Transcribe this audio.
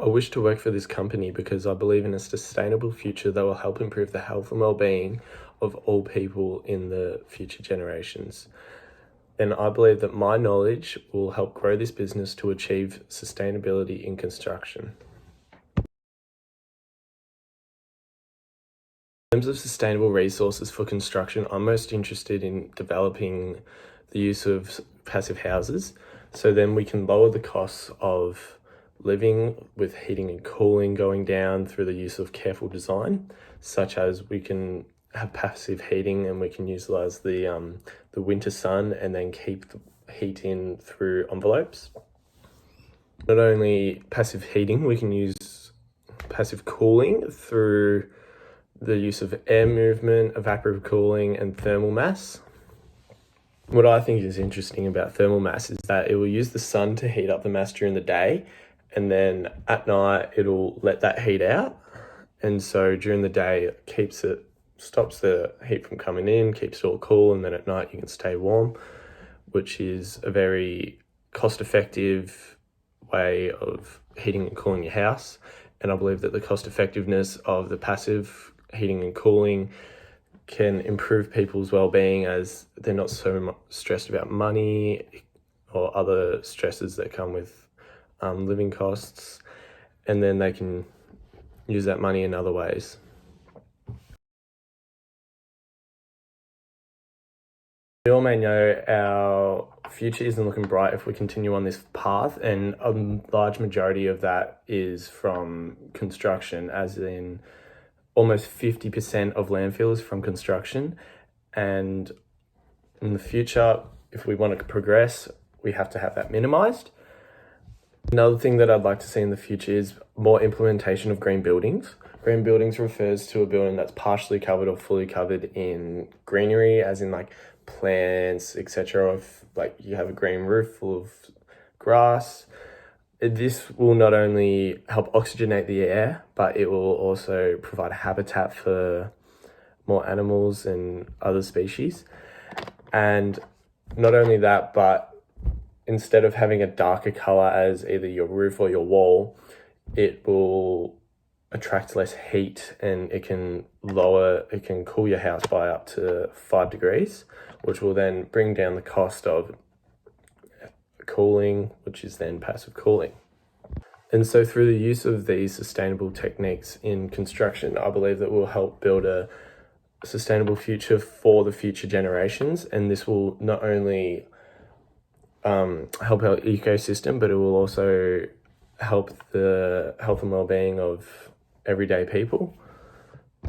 I wish to work for this company because I believe in a sustainable future that will help improve the health and well-being of all people in the future generations. And I believe that my knowledge will help grow this business to achieve sustainability in construction. In terms of sustainable resources for construction, I'm most interested in developing the use of passive houses. So then we can lower the costs of living with heating and cooling going down through the use of careful design, such as we can have passive heating and we can utilize the winter sun and then keep the heat in through envelopes. Not only passive heating, we can use passive cooling through the use of air movement, evaporative cooling, and thermal mass. What I think is interesting about thermal mass is that it will use the sun to heat up the mass during the day, and then at night it'll let that heat out. And so during the day it stops the heat from coming in, keeps it all cool, and then at night you can stay warm, which is a very cost-effective way of heating and cooling your house. And I believe that the cost effectiveness of the passive heating and cooling can improve people's well-being as they're not so much stressed about money or other stresses that come with living costs, and then they can use that money in other ways. We all may know our future isn't looking bright if we continue on this path, and a large majority of that is from construction, as in almost 50% of landfills from construction. And in the future, if we want to progress, we have to have that minimized. Another thing that I'd like to see in the future is more implementation of green buildings. Green buildings refers to a building that's partially covered or fully covered in greenery, as in like plants, etc. If like you have a green roof full of grass, this will not only help oxygenate the air, but it will also provide habitat for more animals and other species. And not only that, but instead of having a darker color as either your roof or your wall, it will attract less heat, and it can cool your house by up to 5 degrees, which will then bring down the cost of cooling, which is then passive cooling. And so through the use of these sustainable techniques in construction, I believe that will help build a sustainable future for the future generations. And this will not only help our ecosystem, but it will also help the health and well-being of everyday people.